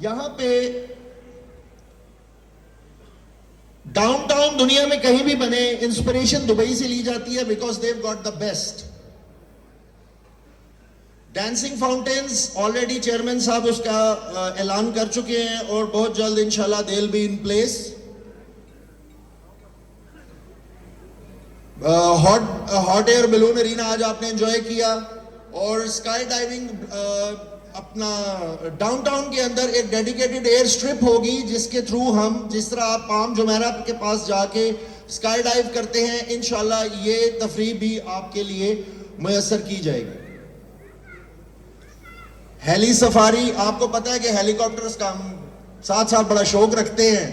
یہاں پہ down town دنیا میں کہیں بھی بنے انسپریشن دبئی سے لی جاتی ہے because they've got the best. Dancing fountains already chairman صاحب اس کا اعلان کر چکے ہیں اور بہت جلد انشاءاللہ they will be in place. Hot air balloon arena آج آپ نے انجوائے کیا, اور اسکائی ڈائیونگ اپنا ڈاؤن ٹاؤن کے اندر ایک ڈیڈیکیٹڈ ایئر سٹرپ ہوگی جس کے تھرو ہم جس طرح آپ پام جمیرہ کے پاس جا کے اسکائی ڈائیو کرتے ہیں انشاءاللہ یہ تفریح بھی آپ کے لیے میسر کی جائے گی. ہیلی سفاری, آپ کو پتا ہے کہ ہیلی کاپٹرز کا ہم ساتھ ساتھ بڑا شوق رکھتے ہیں,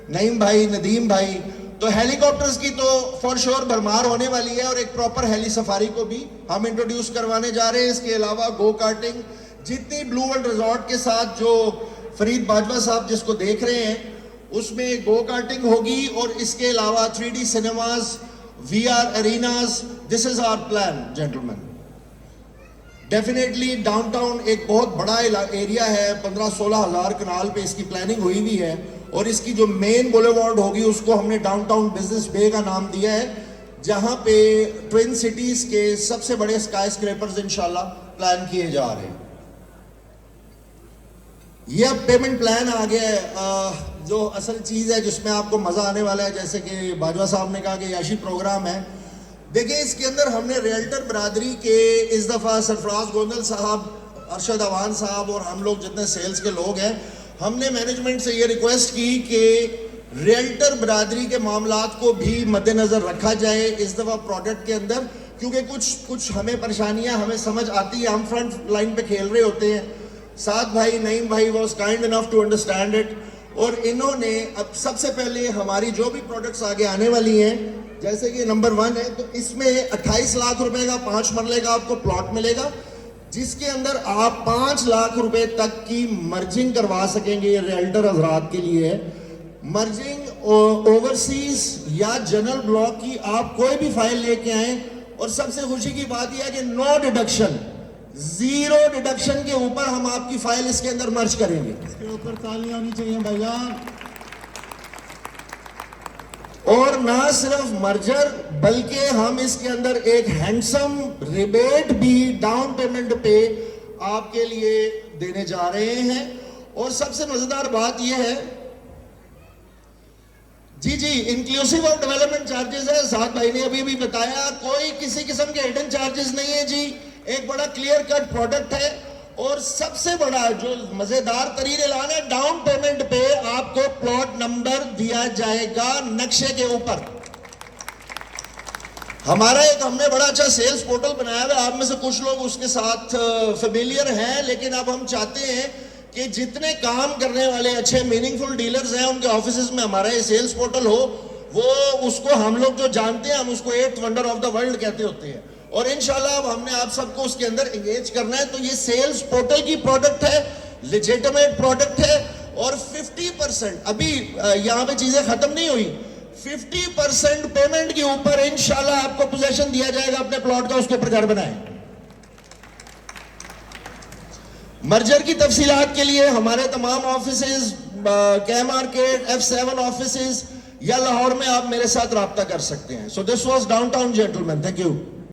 نعیم بھائی, ندیم بھائی, تو ہیلی کاپٹرز کی تو فور شور بھرمار ہونے والی ہے, اور ایک پراپر ہیلی سفاری کو بھی ہم انٹروڈیوس کروانے جا رہے ہیں. اس کے علاوہ گو کارٹنگ, جتنی بلو ورلڈ ریزورٹ کے ساتھ جو فرید باجوہ صاحب جس کو دیکھ رہے ہیں اس میں گو کارٹنگ ہوگی, اور اس کے علاوہ 3D cinemas, VR arenas. This is our plan gentleman. Definitely downtown ایک بہت بڑا ایریا ہے, 15-16 ہزار کنال پہ اس کی پلاننگ ہوئی ہوئی ہے, اور اس کی جو مین بولیوارڈ ہوگی اس کو ہم نے ڈاؤن ٹاؤن بزنس بے کا نام دیا ہے, جہاں پہ ٹوین سٹیز کے سب سے بڑے اسکائی اسکریپرز انشاءاللہ پلان کیے جا رہے ہیں. یہ اب پیمنٹ پلان آ گیا ہے, جو اصل چیز ہے جس میں آپ کو مزہ آنے والا ہے, جیسے کہ باجوہ صاحب نے کہا کہ یاشی پروگرام ہے. دیکھیں اس کے اندر ہم نے ریئلٹر برادری کے اس دفعہ سرفراز گوندل صاحب, ارشد اوان صاحب اور ہم لوگ جتنے سیلز کے لوگ ہیں, ہم نے مینجمنٹ سے یہ ریکویسٹ کی کہ ریئلٹر برادری کے معاملات کو بھی مد نظر رکھا جائے اس دفعہ پروڈکٹ کے اندر, کیونکہ کچھ ہمیں پریشانیاں ہمیں سمجھ آتی ہیں, ہم فرنٹ لائن پہ کھیل رہے ہوتے ہیں. سعد بھائی, نعیم بھائی was kind enough to understand it, اور انہوں نے اب سب سے پہلے ہماری جو بھی پروڈکٹس آگے آنے والی ہیں, جیسے کہ نمبر 1 ہے, تو اس میں 28 لاکھ روپے کا 5 مرلے کا آپ کو پلاٹ ملے گا, جس کے اندر آپ 5 لاکھ روپے تک کی مرجنگ کروا سکیں گے. یہ ریئلٹر حضرات کے لیے ہے. مرجنگ اوورسیز یا جنرل بلاک کی آپ کوئی بھی فائل لے کے آئیں, اور سب سے خوشی کی بات یہ ہے کہ نو ڈیڈکشن, 0 ڈیڈکشن کے اوپر ہم آپ کی فائل اس کے اندر مرج کریں گے. اس کے اوپر تالیاں ہونی چاہیے بھائی جان. اور نہ صرف مرجر بلکہ ہم اس کے اندر ایک ہینڈسم ریبیٹ بھی ڈاؤن پیمنٹ پہ آپ کے لیے دینے جا رہے ہیں. اور سب سے مزیدار بات یہ ہے جی انکلوسیو آف ڈیولپمنٹ چارجز ہے. سعد بھائی نے ابھی بھی بتایا کوئی کسی قسم کے ہڈن چارجز نہیں ہے جی, ایک بڑا کلیئر کٹ پروڈکٹ ہے. اور سب سے بڑا جو مزیدار ترین اعلان ہے, ڈاؤن پیمنٹ پہ آپ کو پلاٹ نمبر دیا جائے گا نقشے کے اوپر. ہمارا ایک ہم نے بڑا اچھا سیلز پورٹل بنایا ہے, آپ میں سے کچھ لوگ اس کے ساتھ فیملیئر ہیں, لیکن اب ہم چاہتے ہیں کہ جتنے کام کرنے والے اچھے میننگ فل ڈیلرز ہیں ان کے آفیسز میں ہمارا یہ سیلز پورٹل ہو. وہ اس کو ہم لوگ جو جانتے ہیں, ہم اس کو 8th wonder of the world کہتے ہوتے ہیں, اور انشاءاللہ اب ہم نے آپ سب کو اس کے اندر انگیج کرنا ہے. تو یہ سیلز پورٹل کی پروڈکٹ ہے, لیجیٹمیٹ پروڈکٹ ہے, اور 50% ابھی یہاں پہ چیزیں ختم نہیں ہوئی, 50% پیمنٹ کے اوپر انشاءاللہ آپ کو پوزیشن دیا جائے گا اپنے پلاٹ کا, اس کے اوپر گھر بنائیں. مرجر کی تفصیلات کے لیے ہمارے تمام آفیسز, کے مارکیٹ, F7 آفیسز یا لاہور میں آپ میرے ساتھ رابطہ کر سکتے ہیں. So this was downtown gentleman. Thank you.